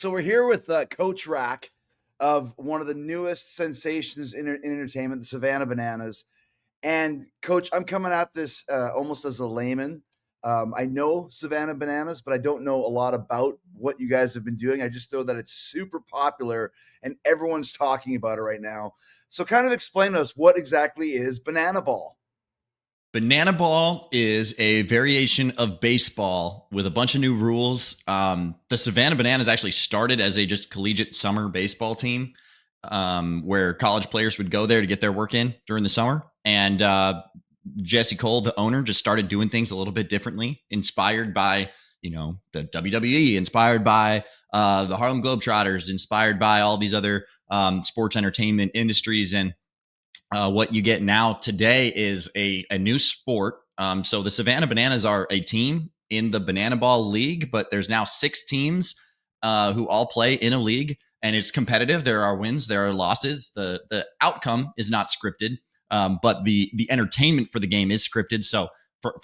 So we're here with Coach Rack of one of the newest sensations in entertainment, the Savannah Bananas. And Coach, I'm coming at this almost as a layman. I know Savannah Bananas, but I don't know a lot about what you guys have been doing. I just know that it's super popular and everyone's talking about it right now. So kind of explain to us what exactly is banana ball. Banana ball is a variation of baseball with a bunch of new rules. The Savannah Bananas actually started as a just collegiate summer baseball team, where college players would go there to get their work in during the summer. And Jesse Cole, the owner, just started doing things a little bit differently, inspired by the WWE, inspired by the Harlem Globetrotters, inspired by all these other sports entertainment industries. And what you get now today is a new sport. So the Savannah Bananas are a team in the Banana Ball League, but there's now 6 teams who all play in a league, and it's competitive. There are wins, there are losses. The outcome is not scripted, but the entertainment for the game is scripted. So,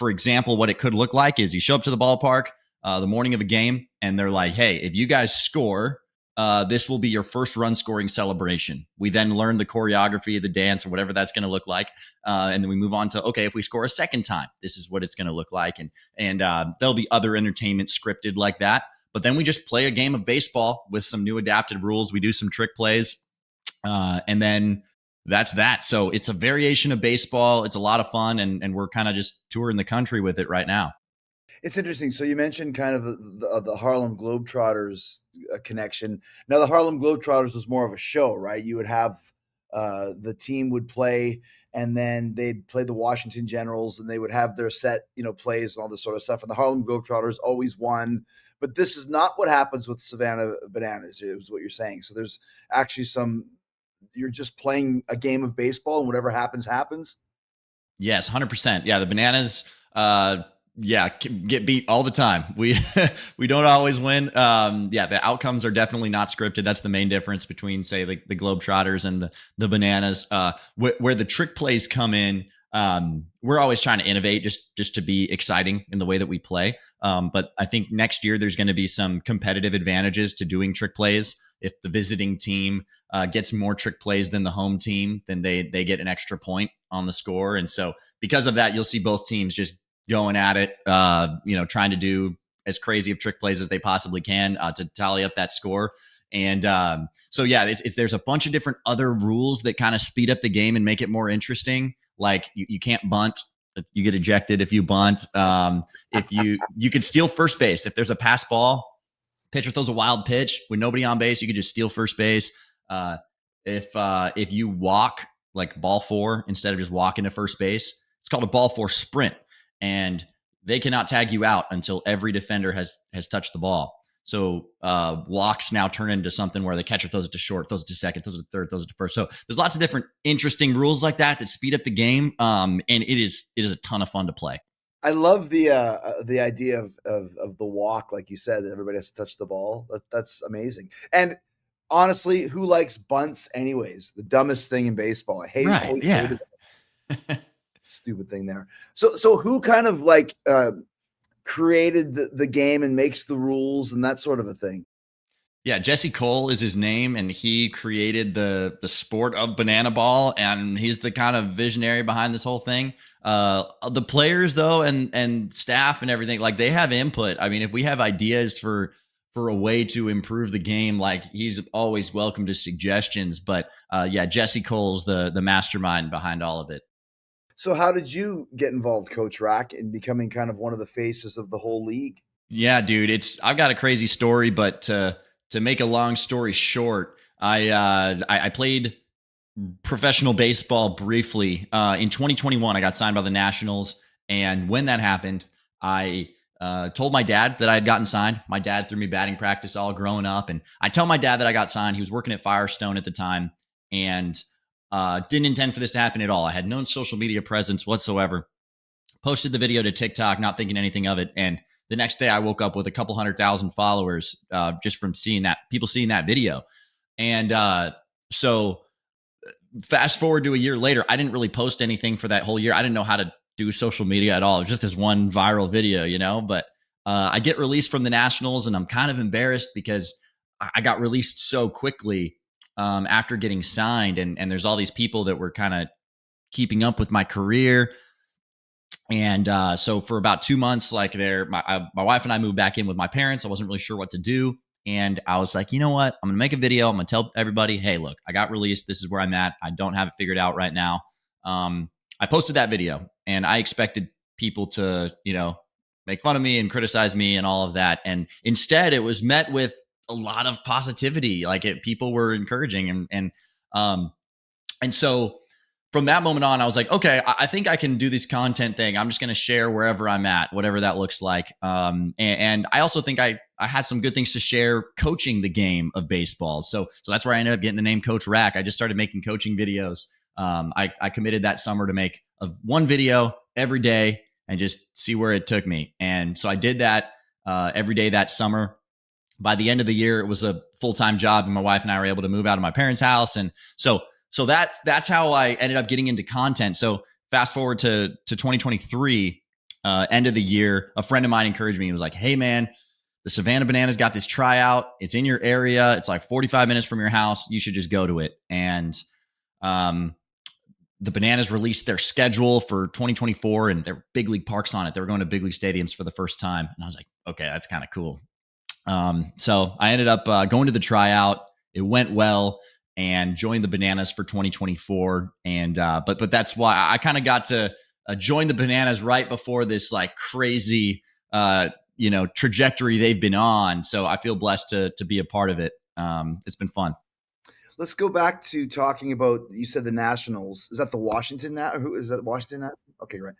for example, what it could look like is you show up to the ballpark the morning of a game, and they're like, "Hey, if you guys score, this will be your first run scoring celebration." We then learn the choreography, the dance, or whatever that's going to look like. And then we move on to, okay, if we score a second time, this is what it's going to look like. And there'll be other entertainment scripted like that. But then we just play a game of baseball with some new adapted rules. We do some trick plays. And then that's that. So it's a variation of baseball. It's a lot of fun. And we're kind of just touring the country with it right now. It's interesting. So you mentioned kind of the Harlem Globetrotters connection. Now, the Harlem Globetrotters was more of a show, right? You would have the team would play, and then they'd play the Washington Generals, and they would have their set, plays and all this sort of stuff. And the Harlem Globetrotters always won. But this is not what happens with Savannah Bananas. It was what you're saying. So there's actually you're just playing a game of baseball, and whatever happens, happens. Yes, 100%. Yeah, the Bananas get beat all the time. We we don't always win. The outcomes are definitely not scripted. That's the main difference between, say, the Globetrotters and the Bananas. Where the trick plays come in, we're always trying to innovate just to be exciting in the way that we play. But I think next year there's going to be some competitive advantages to doing trick plays. If the visiting team gets more trick plays than the home team, then they get an extra point on the score. And so because of that, you'll see both teams just going at it, trying to do as crazy of trick plays as they possibly can to tally up that score. And there's a bunch of different other rules that kind of speed up the game and make it more interesting. Like you can't bunt. You get ejected if you bunt. If you could steal first base. If there's a pass ball, pitcher throws a wild pitch with nobody on base, you could just steal first base. If you walk like ball 4 instead of just walking to first base, it's called a ball 4 sprint. And they cannot tag you out until every defender has touched the ball. So walks now turn into something where the catcher throws it to short, throws it to second, throws it to third, throws it to first. So there's lots of different interesting rules like that speed up the game. And it is a ton of fun to play. I love the idea of the walk, like you said, that everybody has to touch the ball. That's amazing. And honestly, who likes bunts anyways? The dumbest thing in baseball. I hate. Right? Yeah. Stupid thing there. So who kind of created the game and makes the rules and that sort of a thing? Yeah, Jesse Cole is his name, and he created the sport of banana ball, and he's the kind of visionary behind this whole thing. The players, though, and staff and everything, like they have input. I mean, if we have ideas for a way to improve the game, like he's always welcome to suggestions. But Jesse Cole's the mastermind behind all of it. So how did you get involved, Coach Rack, in becoming kind of one of the faces of the whole league? Yeah, dude, I've got a crazy story, but to make a long story short, I played professional baseball briefly. In 2021, I got signed by the Nationals, and when that happened, I told my dad that I had gotten signed. My dad threw me batting practice all growing up, and I tell my dad that I got signed. He was working at Firestone at the time, and didn't intend for this to happen at all. I had no social media presence whatsoever. Posted the video to TikTok, not thinking anything of it. And the next day I woke up with a couple 100,000 followers just from people seeing that video. And so fast forward to a year later, I didn't really post anything for that whole year. I didn't know how to do social media at all. It was just this one viral video, but I get released from the Nationals, and I'm kind of embarrassed because I got released so quickly after getting signed, and there's all these people that were kind of keeping up with my career. And so for about 2 months, like my wife and I moved back in with my parents. I wasn't really sure what to do. And I was like, you know what? I'm going to make a video. I'm going to tell everybody, hey, look, I got released. This is where I'm at. I don't have it figured out right now. I posted that video and I expected people to, make fun of me and criticize me and all of that. And instead it was met with a lot of positivity. Like people were encouraging and so from that moment on, I was like, okay, I think I can do this content thing. I'm just going to share wherever I'm at, whatever that looks like. And I also think I had some good things to share coaching the game of baseball. So that's where I ended up getting the name Coach RAC. I just started making coaching videos. I committed that summer to make one video every day and just see where it took me. And so I did that every day that summer. By the end of the year, it was a full-time job, and my wife and I were able to move out of my parents' house. And so that's how I ended up getting into content. So fast forward to 2023, end of the year, a friend of mine encouraged me. He was like, hey man, the Savannah Bananas got this tryout. It's in your area. It's like 45 minutes from your house. You should just go to it. And the Bananas released their schedule for 2024 and their big league parks on it. They were going to big league stadiums for the first time. And I was like, okay, that's kind of cool. So I ended up going to the tryout. It went well and joined the Bananas for 2024. And but that's why I kind of got to join the Bananas right before this like crazy trajectory they've been on. So I feel blessed to be a part of it. It's been fun. Let's go back to talking about, you said the Nationals. Is that the Washington? Who is that? Washington Nationals? Okay, right.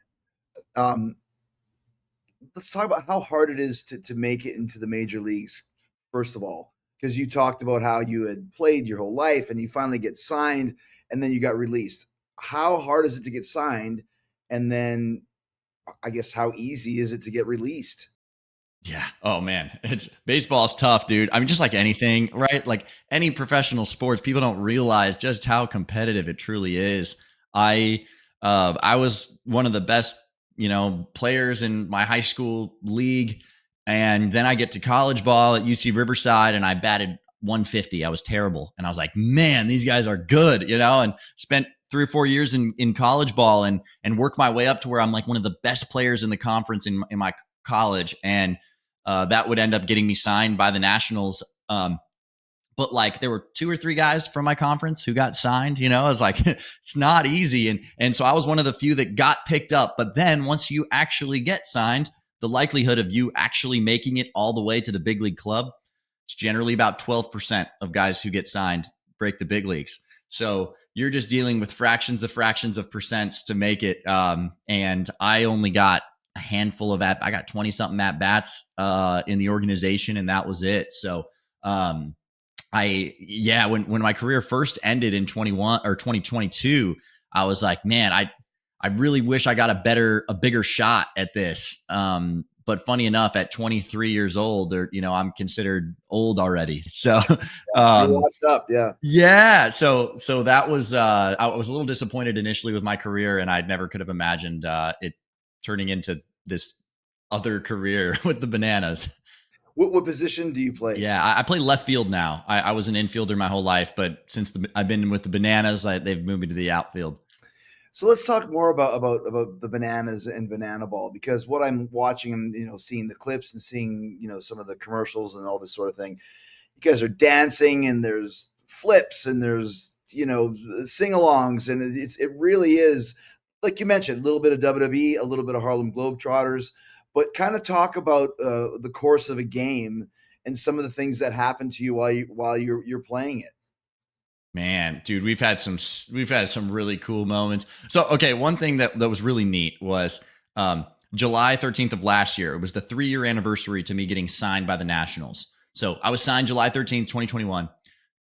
Let's talk about how hard it is to make it into the major leagues, first of all, because you talked about how you had played your whole life and you finally get signed and then you got released. How hard is it to get signed? And then I guess how easy is it to get released? Yeah. Oh man, baseball's tough, dude. I mean, just like anything, right? Like any professional sports, people don't realize just how competitive it truly is. I was one of the best, players in my high school league, and then I get to college ball at UC Riverside, and I batted 150. I was terrible, and I was like, man, these guys are good, and spent 3 or 4 years in college ball and worked my way up to where I'm like one of the best players in the conference in my college. And that would end up getting me signed by the Nationals. But like there were 2 or 3 guys from my conference who got signed, I was like, it's not easy. And so I was one of the few that got picked up. But then once you actually get signed, the likelihood of you actually making it all the way to the big league club, it's generally about 12% of guys who get signed break the big leagues. So you're just dealing with fractions of percents to make it. And I only got a handful of I got 20 something at bats in the organization, and that was it. So when my career first ended in 2022, I was like, man, I really wish I got a bigger shot at this. But funny enough, at 23 years old, I'm considered old already. So You're washed up, yeah. Yeah. So that was I was a little disappointed initially with my career, and I never could have imagined it turning into this other career with the Bananas. What position do you play? Yeah, I play left field now. I was an infielder my whole life, but since I've been with the Bananas, they've moved me to the outfield. So let's talk more about the Bananas and banana ball, because what I'm watching and seeing the clips and seeing some of the commercials and all this sort of thing, you guys are dancing and there's flips and there's sing-alongs, and it really is, like you mentioned, a little bit of WWE, a little bit of Harlem Globetrotters, but kind of talk about the course of a game and some of the things that happen to you while you're playing it. Man, dude, we've had some really cool moments. So, okay, one thing that was really neat was July 13th of last year. It was the 3-year anniversary to me getting signed by the Nationals. So I was signed July 13th, 2021.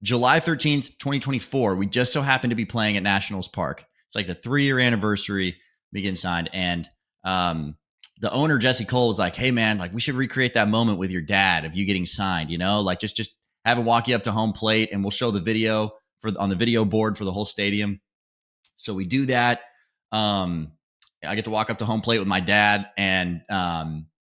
July 13th, 2024, we just so happened to be playing at Nationals Park. It's like the 3-year anniversary, me getting signed. And the owner, Jesse Cole, was like, hey, man, like we should recreate that moment with your dad of you getting signed, like just have him walk you up to home plate and we'll show the video on the video board for the whole stadium. So we do that. I get to walk up to home plate with my dad and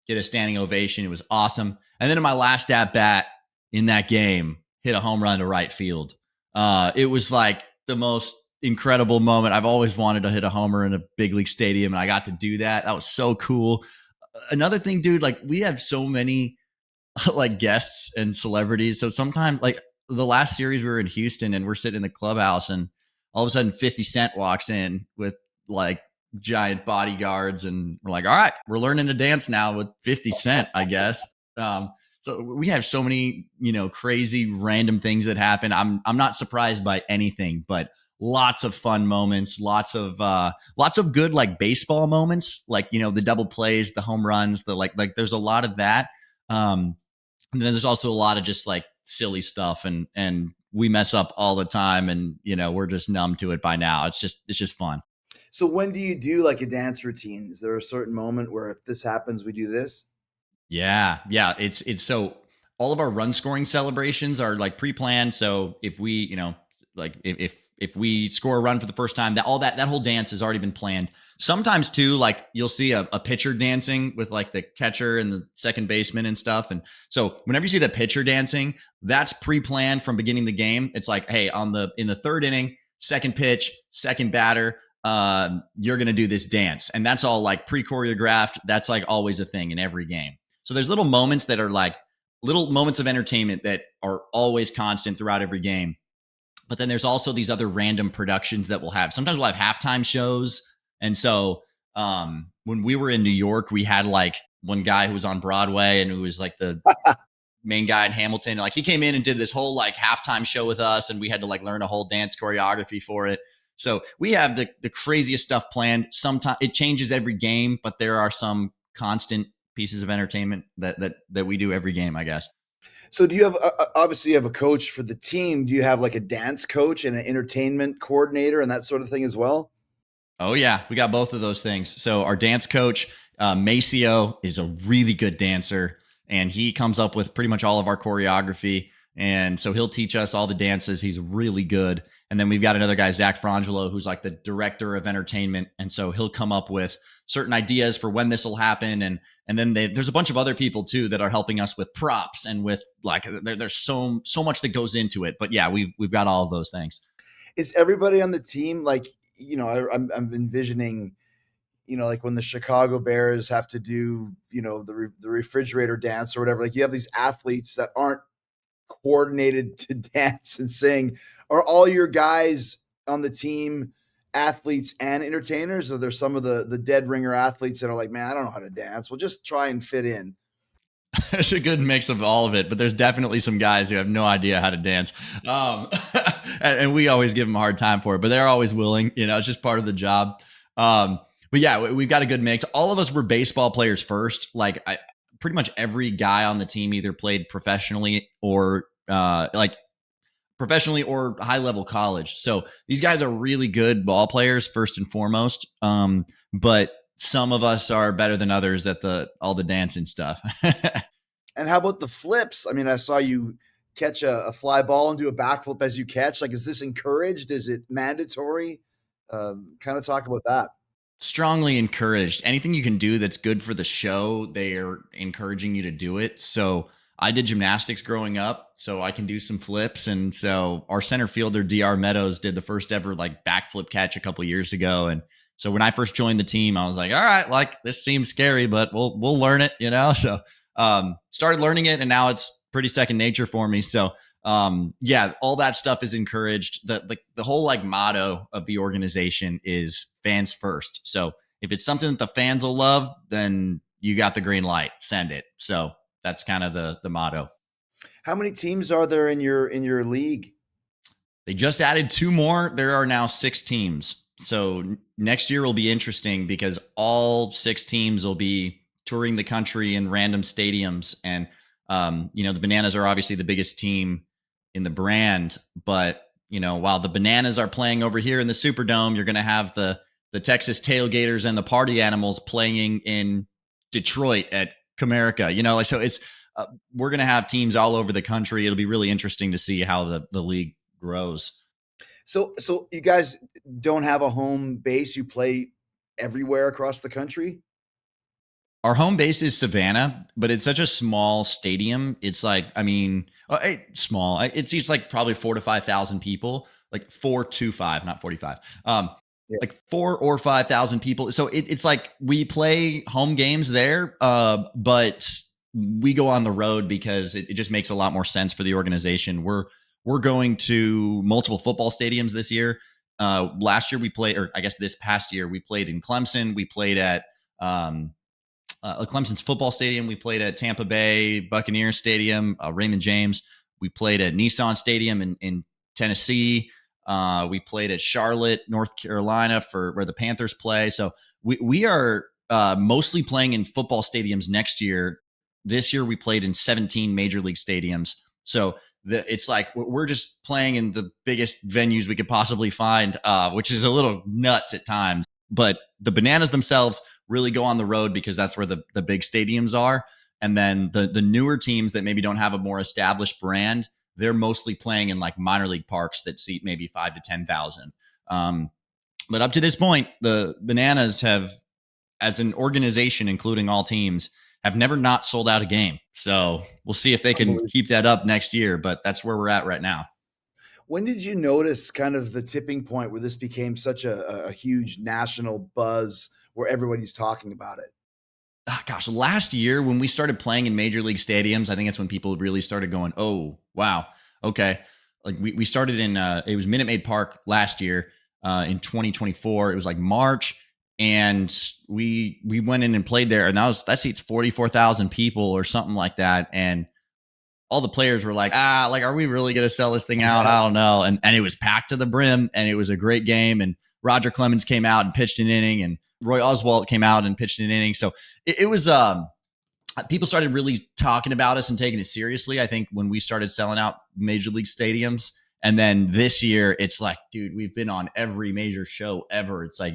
get a standing ovation. It was awesome. And then in my last at bat in that game, hit a home run to right field. It was like the most incredible moment. I've always wanted to hit a homer in a big league stadium, and I got to do that. That was so cool. Another thing, dude, like we have so many like guests and celebrities. So sometimes, like the last series, we were in Houston and we're sitting in the clubhouse, and all of a sudden 50 Cent walks in with like giant bodyguards, and we're like, all right, we're learning to dance now with 50 Cent, I guess. So we have so many, crazy random things that happen. I'm not surprised by anything, but lots of fun moments, lots of good like baseball moments, like the double plays, the home runs, the like there's a lot of that. And then there's also a lot of just like silly stuff, and we mess up all the time, and we're just numb to it by now. It's just fun. So when do you do like a dance routine? Is there a certain moment where if this happens, we do this? Yeah, yeah. It's so all of our run scoring celebrations are like pre-planned. So if we, like if we score a run for the first time, that whole dance has already been planned. Sometimes too, like you'll see a pitcher dancing with like the catcher and the second baseman and stuff. And so whenever you see the pitcher dancing, that's pre-planned from beginning the game. It's like, hey, in the third inning, second pitch, second batter, you're gonna do this dance, and that's all like pre-choreographed. That's like always a thing in every game. So there's little moments that are like little moments of entertainment that are always constant throughout every game. But then there's also these other random productions that we'll have. Sometimes we'll have halftime shows. And so when we were in New York, we had like one guy who was on Broadway and who was like the main guy in Hamilton. Like he came in and did this whole like halftime show with us, and we had to like learn a whole dance choreography for it. So we have the craziest stuff planned. Sometimes it changes every game, but there are some constant pieces of entertainment that we do every game, I guess. So do you have obviously you have a coach for the team? Do you have like a dance coach and an entertainment coordinator and that sort of thing as well? Oh yeah, we got both of those things. So our dance coach, Maceo, is a really good dancer, and he comes up with pretty much all of our choreography. And so he'll teach us all the dances. He's really good. And then we've got another guy, Zach Frangelo, who's like the director of entertainment. And so he'll come up with certain ideas for when this will happen. And then there's a bunch of other people too that are helping us with props and with like there's so much that goes into it. But yeah, we've got all of those things. Is everybody on the team like I'm envisioning like when the Chicago Bears have to do the refrigerator dance or whatever. Like you have these athletes that aren't coordinated to dance and sing. Are all your guys on the team athletes and entertainers? Or there's some of the dead ringer athletes that are like, man, I don't know how to dance. We'll just try and fit in. It's a good mix of all of it, but there's definitely some guys who have no idea how to dance. And we always give them a hard time for it, but they're always willing. It's just part of the job. But yeah, we've got a good mix. All of us were baseball players first. Like pretty much every guy on the team either played professionally or professionally or high level college. So these guys are really good ball players first and foremost. But some of us are better than others at all the dancing stuff. And how about the flips? I mean, I saw you catch a fly ball and do a backflip as you catch. Like, is this encouraged? Is it mandatory? Kind of talk about that. Strongly encouraged. Anything you can do that's good for the show, they are encouraging you to do it. So I did gymnastics growing up, so I can do some flips. And so our center fielder, DR Meadows, did the first ever like backflip catch a couple years ago. And so when I first joined the team, I was like, all right, like this seems scary, but we'll learn it, So started learning it, and now it's pretty second nature for me. So yeah, all that stuff is encouraged. The whole like motto of the organization is fans first. So if it's something that the fans will love, then you got the green light, send it. So that's kind of the motto. How many teams are there in your league? They just added two more. There are now 6 teams. So next year will be interesting because all 6 teams will be touring the country in random stadiums. And, the Bananas are obviously the biggest team in the brand. But, while the Bananas are playing over here in the Superdome, you're going to have the Texas Tailgaters and the Party Animals playing in Detroit at Comerica. So it's we're going to have teams all over the country. It'll be really interesting to see how the league grows. So you guys don't have a home base. You play everywhere across the country. Our home base is Savannah, but it's such a small stadium. It's like, I mean, it's small. It seats like probably 4 to 5 thousand people, like 4 to 5, not 45. Yeah, Like 4 or 5 thousand people. So it's like we play home games there, but we go on the road because it just makes a lot more sense for the organization. We're going to multiple football stadiums this year. Last year we played, or I guess this past year we played in Clemson. We played at Clemson's football stadium. We played at Tampa Bay Buccaneers Stadium, Raymond James. We played at Nissan Stadium in Tennessee. We played at Charlotte, North Carolina, for where the Panthers play. So we are mostly playing in football stadiums next year. This year we played in 17 major league stadiums. So it's like we're just playing in the biggest venues we could possibly find, which is a little nuts at times. But the Bananas themselves really go on the road because that's where the big stadiums are. And then the newer teams that maybe don't have a more established brand, they're mostly playing in like minor league parks that seat maybe 5 to 10,000. But up to this point, the Bananas have, as an organization, including all teams, have never not sold out a game. So we'll see if they can keep that up next year. But that's where we're at right now. when did you notice kind of the tipping point where this became such a huge national buzz where everybody's talking about it? Gosh, last year when we started playing in major league stadiums, I think that's when people really started going, oh, wow, okay. Like we started in, it was Minute Maid Park last year in 2024. It was like March. And we went in and played there. And that seats 44,000 people or something like that. And all the players were like, like, are we really going to sell this thing out? I don't know. And it was packed to the brim, and it was a great game. And Roger Clemens came out and pitched an inning, and Roy Oswalt came out and pitched an inning. So it was, people started really talking about us and taking it seriously, I think, when we started selling out major league stadiums. And then this year, it's like, dude, we've been on every major show ever. It's like,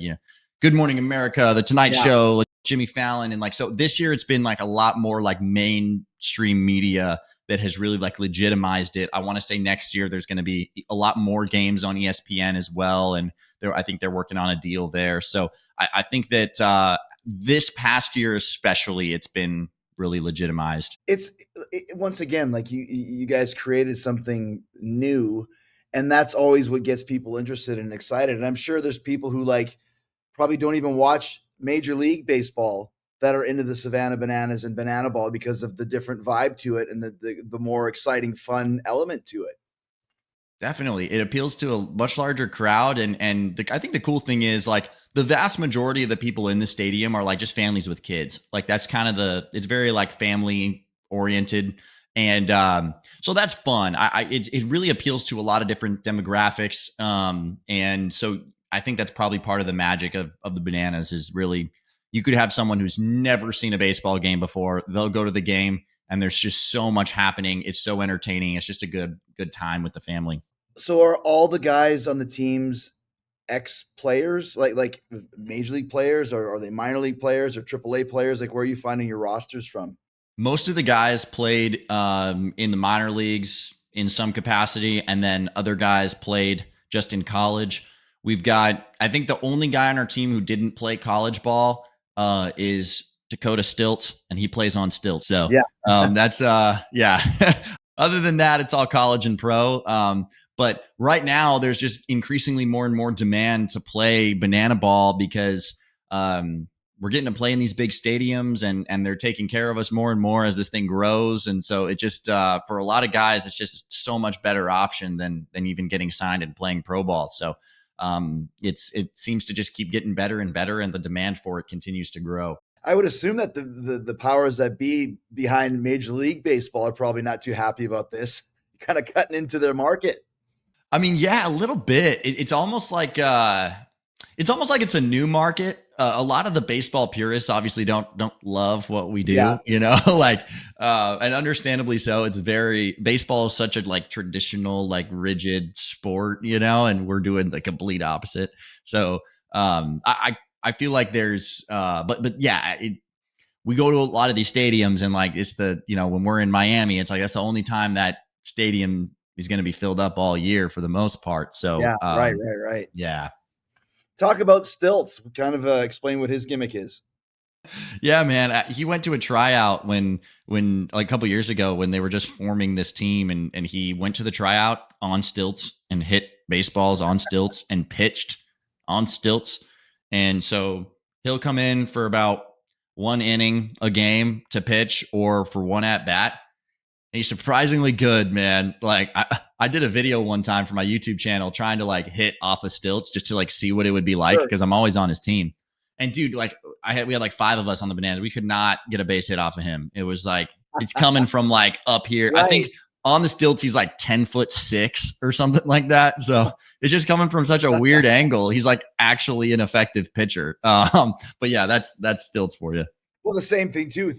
Good Morning America, The Tonight Show, like Jimmy Fallon. And like, so this year it's been like a lot more like mainstream media that has really like legitimized it. I want to say next year there's going to be a lot more games on ESPN as well. And I think they're working on a deal there. So I think that this past year especially, it's been really legitimized. Once again, like you guys created something new, and that's always what gets people interested and excited. And I'm sure there's people who like probably don't even watch Major League Baseball that are into the Savannah Bananas and Banana Ball because of the different vibe to it and the more exciting, fun element to it. Definitely. It appeals to a much larger crowd. And I think the cool thing is like the vast majority of the people in the stadium are like just families with kids. Like that's kind of it's very like family oriented. And so that's fun. It really appeals to a lot of different demographics. And so I think that's probably part of the magic of the Bananas is really, you could have someone who's never seen a baseball game before. They'll go to the game and there's just so much happening. It's so entertaining. It's just a good time with the family. So are all the guys on the teams ex players, like major league players, or are they minor league players or AAA players? Like where are you finding your rosters from? Most of the guys played in the minor leagues in some capacity, and then other guys played just in college. We've got, I think the only guy on our team who didn't play college ball is Dakota Stilts, and he plays on stilts. So that's, yeah. Other than that, it's all college and pro. But right now, there's just increasingly more and more demand to play banana ball because we're getting to play in these big stadiums and they're taking care of us more and more as this thing grows. And so it just, for a lot of guys, it's just so much better option than even getting signed and playing pro ball. So it seems to just keep getting better and better, and the demand for it continues to grow. I would assume that the powers that be behind Major League Baseball are probably not too happy about this, kind of cutting into their market. I mean, yeah, a little bit. It's almost like it's a new market. A lot of the baseball purists obviously don't love what we do, like, and understandably so. It's baseball is such a like traditional, like rigid sport, and we're doing the complete opposite. So, I feel like there's, but yeah, we go to a lot of these stadiums and like, it's when we're in Miami, it's like, that's the only time that stadium is going to be filled up all year for the most part. So, right. Yeah. Talk about Stilts. Kind of explain what his gimmick is. Yeah, man. He went to a tryout when like a couple years ago when they were just forming this team, and he went to the tryout on stilts and hit baseballs on stilts and pitched on stilts. And so he'll come in for about one inning a game to pitch or for one at bat. He's surprisingly good, man. Like I did a video one time for my YouTube channel trying to like hit off of stilts just to like see what it would be like Sure. because I'm always on his team. And dude, like we had like five of us on the Bananas. We could not get a base hit off of him. It was like it's coming from like up here. I think Right. on the stilts he's like 10'6" or something like that. So it's just coming from such a weird angle. He's like actually an effective pitcher. But yeah, that's stilts for you. Well, the same thing too.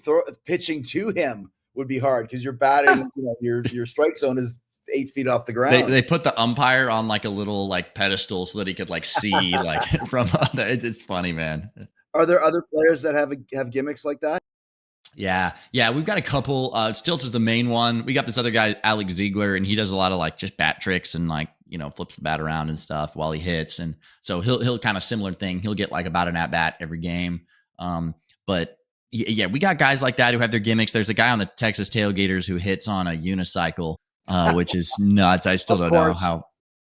Pitching to him would be hard because you're batting. Your strike zone is 8 feet off the They ground. they put the umpire on like a little like pedestal so that he could like see like from it's funny, man. Are there other players that have gimmicks like that? Yeah, we've got a couple. Stilts is the main one. We got this other guy, Alex Ziegler, and he does a lot of like just bat tricks and like flips the bat around and stuff while he hits. And so he'll kind of similar thing. He'll get like about an at bat every game. But yeah, we got guys like that who have their gimmicks. There's a guy on the Texas Tailgaters who hits on a unicycle, which is nuts. I still Of don't know course. how.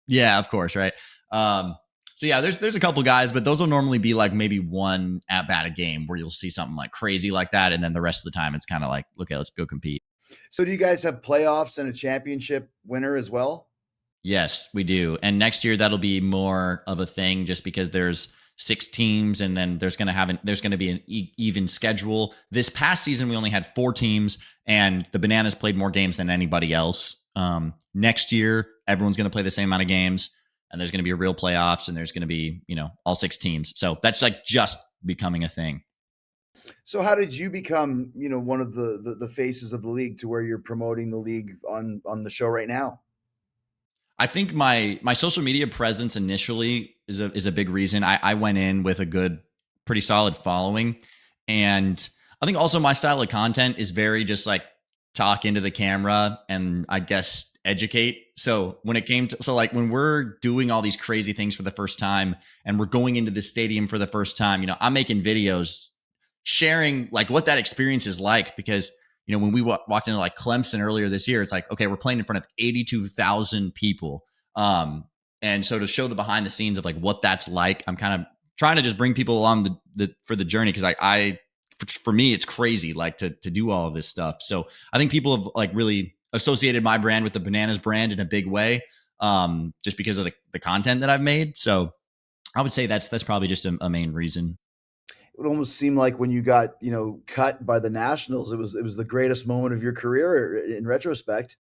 Yeah, of course, right. So yeah, there's a couple guys, but those will normally be like maybe one at bat a game where you'll see something like crazy like that, and then the rest of the time it's kind of like, okay, let's go compete. So do you guys have playoffs and a championship winner as well? Yes, we do. And next year that'll be more of a thing just because there's six teams and then there's going to be an even schedule. This past season we only had four teams and the Bananas played more games than anybody else. Next year everyone's going to play the same amount of games and there's going to be a real playoffs and there's going to be, all six teams. So that's like just becoming a thing. So how did you become, one of the faces of the league to where you're promoting the league on the show right now? I think my social media presence initially is a big reason. I went in with a good, pretty solid following, and I think also my style of content is very just like talk into the camera and I guess educate. So when it came to like when we're doing all these crazy things for the first time and we're going into the stadium for the first time, I'm making videos sharing like what that experience is like because when we walked into like Clemson earlier this year, it's like, okay, we're playing in front of 82,000 people. And so to show the behind the scenes of like what that's like, I'm kind of trying to just bring people along for the journey. Cause for me, it's crazy like to do all of this stuff. So I think people have like really associated my brand with the Bananas brand in a big way. Just because of the content that I've made. So I would say that's probably just a main reason. It almost seemed like when you got, cut by the Nationals, it was the greatest moment of your career in retrospect.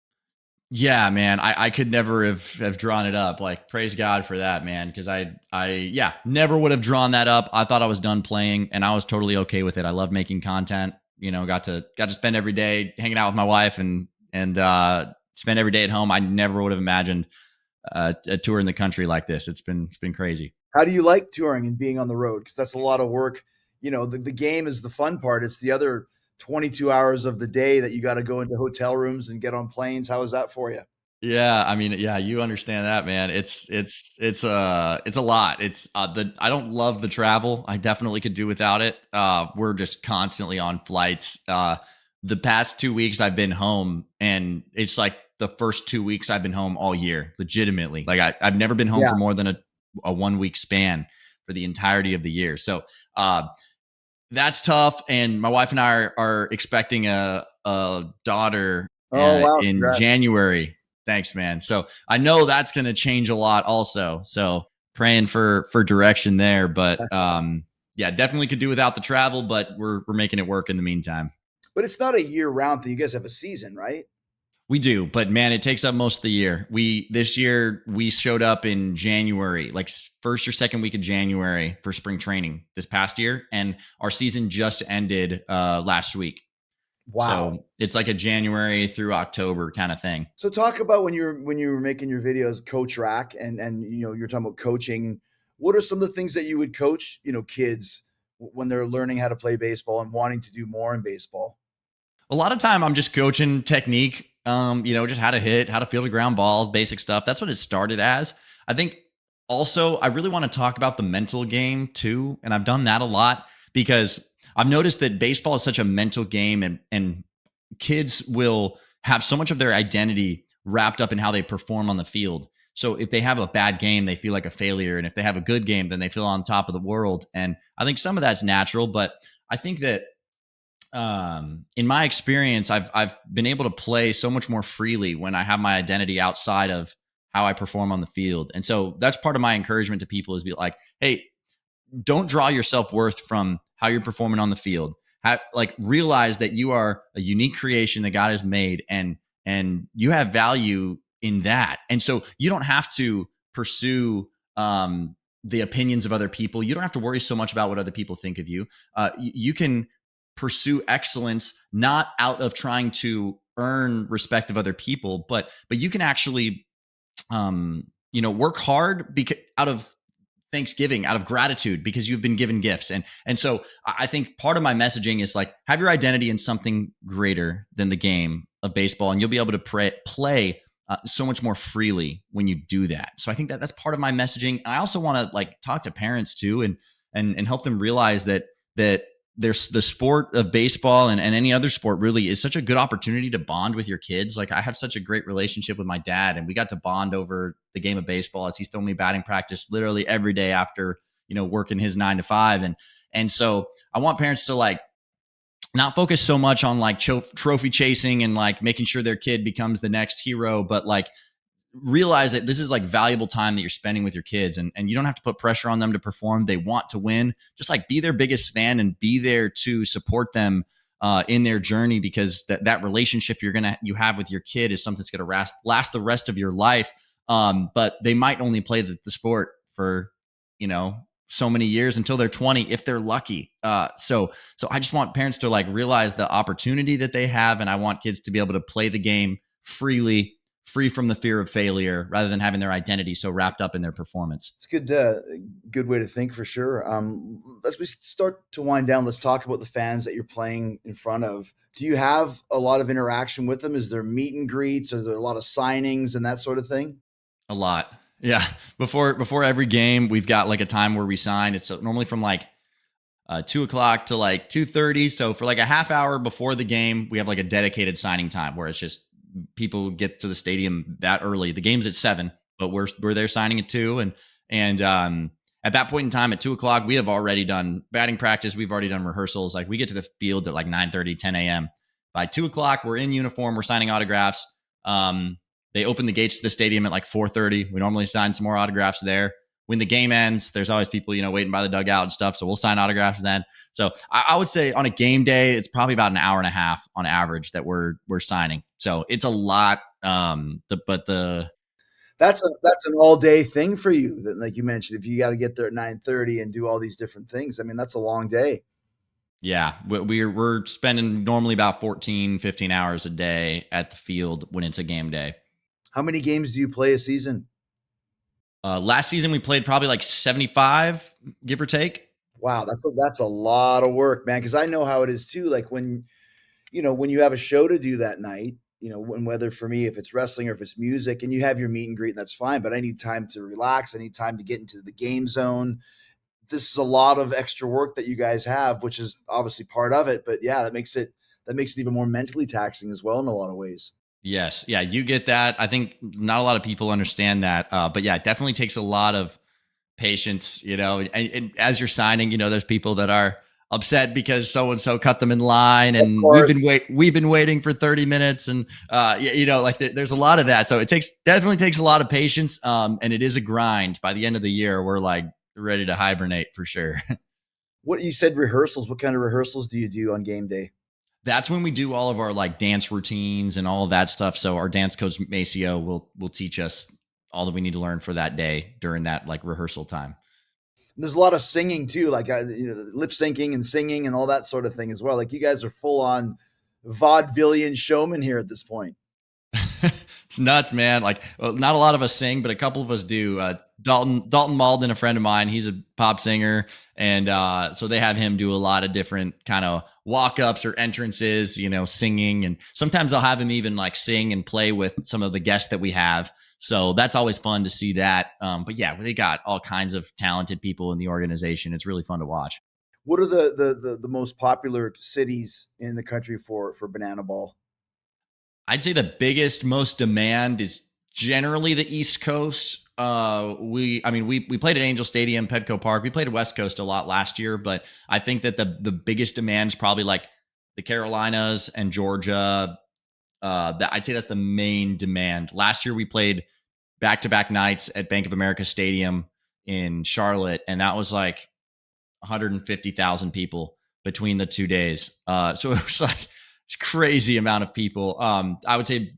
Yeah, man, I could never have drawn it up. Like, praise God for that, man. Cause yeah, never would have drawn that up. I thought I was done playing and I was totally okay with it. I love making content, got to spend every day hanging out with my wife and spend every day at home. I never would have imagined a tour in the country like this. It's been crazy. How do you like touring and being on the road? Because that's a lot of work. The game is the fun part. It's the other 22 hours of the day that you got to go into hotel rooms and get on planes. How is that for you? Yeah, I mean, yeah, you understand that, man. It's a lot. It's I don't love the travel. I definitely could do without it. We're just constantly on flights. The past 2 weeks I've been home, and it's like the first 2 weeks I've been home all year, legitimately. Like I've never been home Yeah. for more than a 1 week span for the entirety of the year. So that's tough. And my wife and I are expecting a daughter Oh, wow. in Congrats. January. Thanks, man. So I know that's going to change a lot also. So praying for direction there, but yeah, definitely could do without the travel, but we're making it work in the meantime. But it's not a year round thing. You guys have a season, right? We do, but man, it takes up most of the year. This year we showed up in January, like first or second week of January for spring training this past year, and our season just ended last week. Wow. So it's like a January through October kind of thing. So talk about when you were making your videos, Coach Rack, and you're talking about coaching. What are some of the things that you would coach, kids when they're learning how to play baseball and wanting to do more in baseball? A lot of time I'm just coaching technique, just how to hit, how to field a ground ball, basic stuff. That's what it started as. I think also I really want to talk about the mental game too. And I've done that a lot because I've noticed that baseball is such a mental game, and kids will have so much of their identity wrapped up in how they perform on the field. So if they have a bad game, they feel like a failure. And if they have a good game, then they feel on top of the world. And I think some of that's natural, but I think that in my experience, I've been able to play so much more freely when I have my identity outside of how I perform on the field. And so that's part of my encouragement to people is be like, hey, don't draw your self-worth from how you're performing on the field. Realize that you are a unique creation that God has made, and you have value in that. And so you don't have to pursue the opinions of other people. You don't have to worry so much about what other people think of you. You can pursue excellence not out of trying to earn respect of other people, but you can actually work hard out of Thanksgiving, out of gratitude, because you've been given gifts. And so I think part of my messaging is like, have your identity in something greater than the game of baseball, and you'll be able to play so much more freely when you do that. So I think that's part of my messaging. I also want to like talk to parents too, and help them realize that there's the sport of baseball and any other sport really is such a good opportunity to bond with your kids. Like I have such a great relationship with my dad, and we got to bond over the game of baseball as he's throwing me batting practice literally every day after, working his 9 to 5. And so I want parents to like not focus so much on like trophy chasing and like making sure their kid becomes the next hero, but like realize that this is like valuable time that you're spending with your kids, and you don't have to put pressure on them to perform. They want to win. Just like be their biggest fan and be there to support them in their journey, because that relationship you have with your kid is something that's going to last the rest of your life. But they might only play the sport for, so many years until they're 20, if they're lucky. So I just want parents to like realize the opportunity that they have. And I want kids to be able to play the game freely, free from the fear of failure, rather than having their identity so wrapped up in their performance. It's a good way to think for sure. As we start to wind down, let's talk about the fans that you're playing in front of. Do you have a lot of interaction with them? Is there meet and greets? Is there a lot of signings and that sort of thing? A lot. Yeah. Before every game, we've got like a time where we sign. It's normally from like 2:00 to like 2:30. So for like a half hour before the game, we have like a dedicated signing time where it's just people get to the stadium that early. The game's at 7, but we're there signing at 2. And at that point in time at 2:00, we have already done batting practice. We've already done rehearsals. Like we get to the field at like 9:30, 10 a.m. By 2:00, we're in uniform. We're signing autographs. They open the gates to the stadium at like 4:30. We normally sign some more autographs there. When the game ends, there's always people, waiting by the dugout and stuff. So we'll sign autographs then. So I would say on a game day, it's probably about an hour and a half on average that we're signing. So it's a lot. That's an all day thing for you. That, like you mentioned, if you got to get there at 9:30 and do all these different things, I mean, that's a long day. Yeah, we're spending normally about 14, 15 hours a day at the field when it's a game day. How many games do you play a season? Last season we played probably like 75, give or take. Wow, that's a lot of work, man. Because I know how it is too. Like when you have a show to do that night, whether for me if it's wrestling or if it's music, and you have your meet and greet, and that's fine. But I need time to relax. I need time to get into the game zone. This is a lot of extra work that you guys have, which is obviously part of it. But yeah, that makes it even more mentally taxing as well in a lot of ways. Yes. Yeah, you get that. I think not a lot of people understand that. But yeah, it definitely takes a lot of patience, and as you're signing, there's people that are upset because so-and-so cut them in line, and we've been waiting for 30 minutes. And, there's a lot of that. So it definitely takes a lot of patience. And it is a grind. By the end of the year, we're like ready to hibernate for sure. What you said, rehearsals, what kind of rehearsals do you do on game day? That's when we do all of our like dance routines and all of that stuff. So our dance coach Maceo will teach us all that we need to learn for that day during that like rehearsal time. There's a lot of singing too, like lip syncing and singing and all that sort of thing as well. Like you guys are full on vaudevillian showmen here at this point. It's nuts, man. Like not a lot of us sing, but a couple of us do. Dalton Malden, a friend of mine, he's a pop singer. And so they have him do a lot of different kind of walk-ups or entrances, singing. And sometimes I'll have him even like sing and play with some of the guests that we have. So that's always fun to see that. But yeah, they got all kinds of talented people in the organization. It's really fun to watch. What are the most popular cities in the country for banana ball? I'd say the biggest, most demand is generally the East Coast. We played at Angel Stadium, Petco Park. We played at West Coast a lot last year, but I think that the biggest demand is probably like the Carolinas and Georgia. That I'd say that's the main demand. Last year we played back to back nights at Bank of America Stadium in Charlotte, and that was like 150,000 people between the 2 days. So it was like it's crazy amount of people. I would say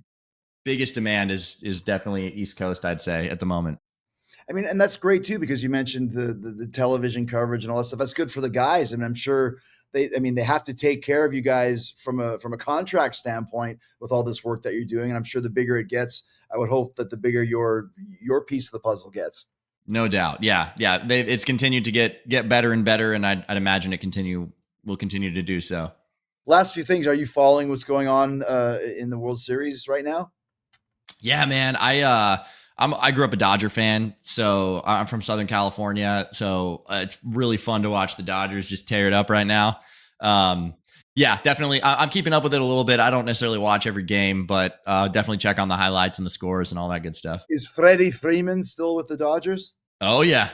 biggest demand is definitely East Coast. I'd say at the moment. I mean, and that's great too because you mentioned the television coverage and all that stuff. That's good for the guys, and I'm sure they have to take care of you guys from a contract standpoint with all this work that you're doing. And I'm sure the bigger it gets, I would hope that the bigger your piece of the puzzle gets. No doubt. Yeah, yeah. It's continued to get better and better, and I'd imagine will continue to do so. Last few things: are you following what's going on in the World Series right now? Yeah, man. I grew up a Dodger fan, so I'm from Southern California. So it's really fun to watch the Dodgers just tear it up right now. Um, yeah, definitely. I'm keeping up with it a little bit. I don't necessarily watch every game, but definitely check on the highlights and the scores and all that good stuff. Is Freddie Freeman still with the Dodgers? Oh yeah,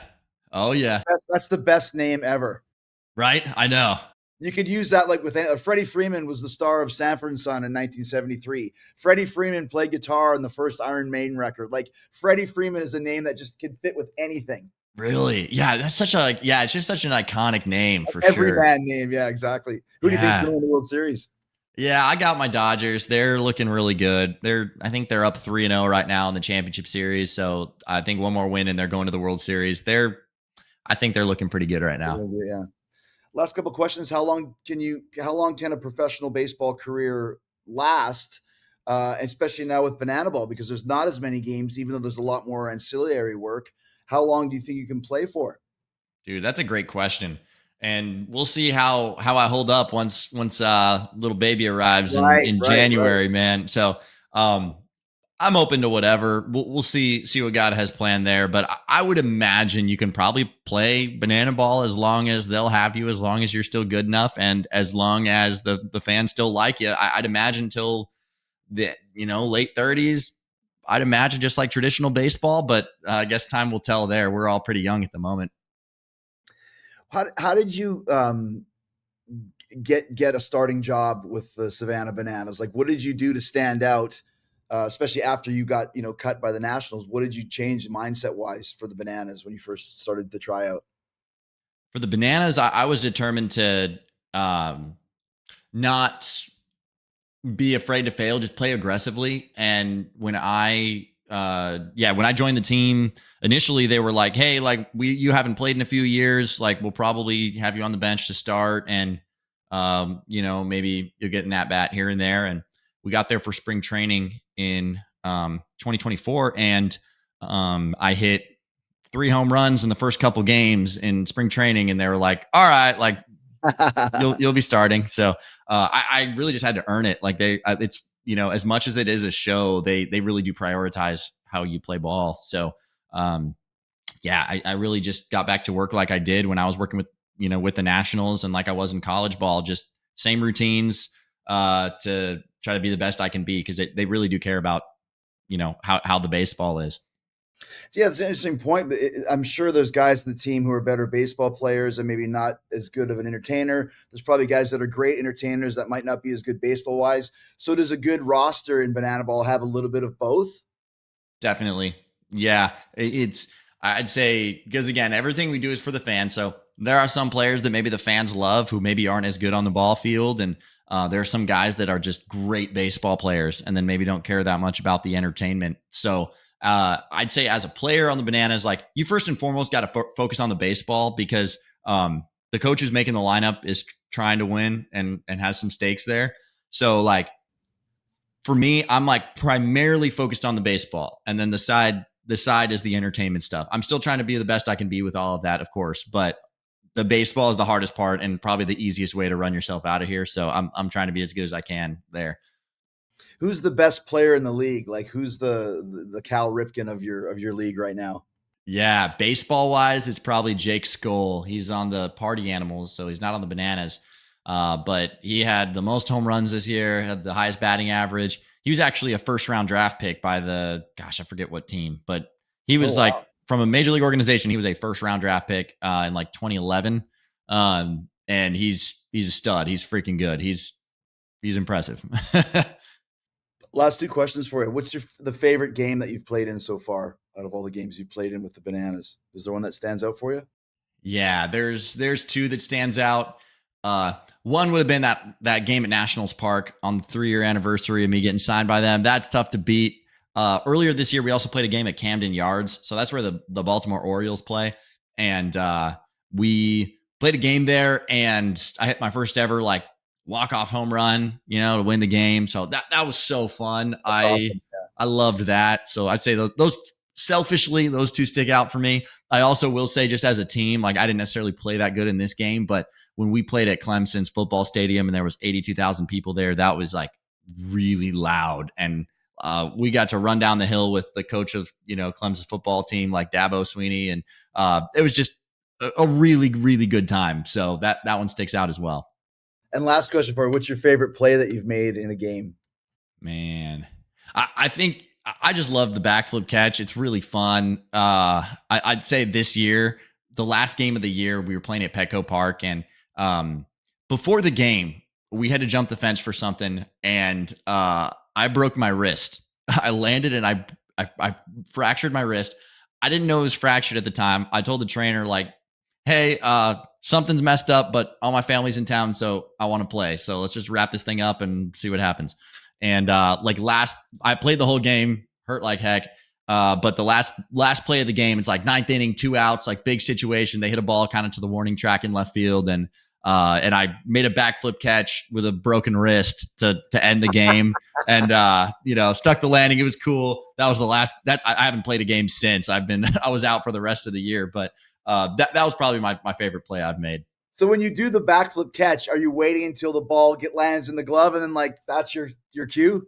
oh yeah. That's the best name ever. Right? I know. You could use that like with Freddie Freeman was the star of Sanford and Son in 1973. Freddie Freeman played guitar on the first Iron Maiden record. Like Freddie Freeman is a name that just can fit with anything. Really? Yeah, that's such a yeah. It's just such an iconic name for Every sure. band name, yeah, exactly. Who do you think's Yeah. going to win the World Series? Yeah, I got my Dodgers. They're looking really good. I think they're up 3-0 right now in the championship series. So I think one more win and they're going to the World Series. I think they're looking pretty good right now. Yeah. Last couple of questions. How long can a professional baseball career last? Especially now with banana ball, because there's not as many games, even though there's a lot more ancillary work. How long do you think you can play for? Dude, that's a great question. And we'll see how I hold up once little baby arrives in Right. January, man. So um I'm open to whatever. We'll see what God has planned there, but I would imagine you can probably play banana ball as long as they'll have you, as long as you're still good enough, and as long as the fans still like you. I'd imagine till the late 30s. I'd imagine just like traditional baseball, but I guess time will tell. There, we're all pretty young at the moment. How did you get a starting job with the Savannah Bananas? Like, what did you do to stand out, especially after you got cut by the Nationals? What did you change mindset wise for the Bananas when you first started the tryout? For the bananas, I was determined to not be afraid to fail, just play aggressively. And when I joined the team initially, they were like, hey, like you haven't played in a few years, like we'll probably have you on the bench to start, and maybe you'll get an at bat here and there. And we got there for spring training in 2024, and I hit 3 home runs in the first couple games in spring training, and they were like, all right, like you'll be starting. So I really just had to earn it. Like it's as much as it is a show, they really do prioritize how you play ball. So I really just got back to work like I did when I was working with the Nationals, and like I was in college ball, just same routines to try to be the best I can be, because they really do care about how the baseball is. Yeah, that's an interesting point. But I'm sure there's guys in the team who are better baseball players and maybe not as good of an entertainer. There's probably guys that are great entertainers that might not be as good baseball wise. So does a good roster in banana ball have a little bit of both? Definitely. Yeah. I'd say, because again, everything we do is for the fans. So there are some players that maybe the fans love who maybe aren't as good on the ball field. And there are some guys that are just great baseball players and then maybe don't care that much about the entertainment. So I'd say as a player on the Bananas, like you first and foremost got to focus on the baseball, because the coach who's making the lineup is trying to win and has some stakes there. So like, for me, I'm like primarily focused on the baseball, and then the side is the entertainment stuff. I'm still trying to be the best I can be with all of that, of course, but the baseball is the hardest part and probably the easiest way to run yourself out of here. So I'm trying to be as good as I can there. Who's the best player in the league? Like who's the Cal Ripken of your league right now? Yeah, baseball wise, it's probably Jake Skoll. He's on the Party Animals, so he's not on the Bananas. But he had the most home runs this year, had the highest batting average. He was actually a first round draft pick by the, gosh, I forget what team, but he Oh was like wow. from a major league organization. He was a first round draft pick in like 2011. And he's a stud. He's freaking good. He's impressive. Last two questions for you. What's the favorite game that you've played in so far out of all the games you've played in with the Bananas? Is there one that stands out for you? Yeah, there's two that stands out. One would have been that game at Nationals Park on the 3-year anniversary of me getting signed by them. That's tough to beat. Earlier this year, we also played a game at Camden Yards, so that's where the Baltimore Orioles play, and we played a game there, and I hit my first ever like walk off home run, to win the game. So that was so fun. That's awesome. I loved that. So I'd say those selfishly, those two stick out for me. I also will say, just as a team, like I didn't necessarily play that good in this game, but when we played at Clemson's football stadium and there was 82,000 people there, that was like really loud. And we got to run down the hill with the coach of, Clemson's football team, like Dabo Sweeney. And it was just a really, really good time. So that one sticks out as well. And last question for you. What's your favorite play that you've made in a game? Man, I think I just love the backflip catch. It's really fun. I'd say this year, the last game of the year, we were playing at Petco Park, and before the game, we had to jump the fence for something, and I broke my wrist. I landed and I fractured my wrist. I didn't know it was fractured at the time. I told the trainer like, "Hey, something's messed up, but all my family's in town, so I want to play. So let's just wrap this thing up and see what happens." And I played the whole game, hurt like heck. But the last play of the game, it's like ninth inning, 2 outs, like big situation. They hit a ball kind of to the warning track in left field, and I made a backflip catch with a broken wrist to end the game, and stuck the landing. It was cool. That was the last. That I haven't played a game since. I was out for the rest of the year, but that was probably my favorite play I've made. So when you do the backflip catch, are you waiting until the ball lands in the glove and then like that's your cue?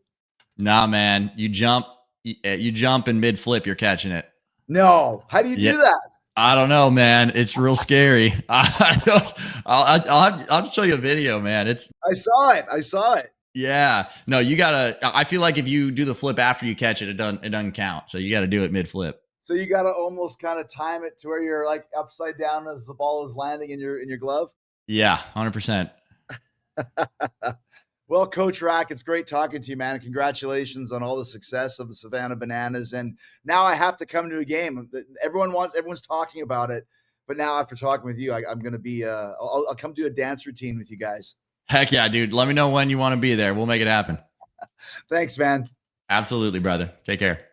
Nah, man, you jump in mid flip, you're catching it. No. How do you Yeah, do that? I don't know, man. It's real scary. I don't, I'll show you a video, man. It's I saw it. I saw it. yeah. No, you gotta. I feel like if you do the flip after you catch it, it doesn't count. So you got to do it mid flip. So you got to almost kind of time it to where you're like upside down as the ball is landing in your glove. Yeah, 100%. Well, Coach Rack, it's great talking to you, man. Congratulations on all the success of the Savannah Bananas. And now I have to come to a game. Everyone's talking about it, but now after talking with you, I'm going to be. I'll come do a dance routine with you guys. Heck yeah, dude. Let me know when you want to be there. We'll make it happen. Thanks, man. Absolutely, brother. Take care.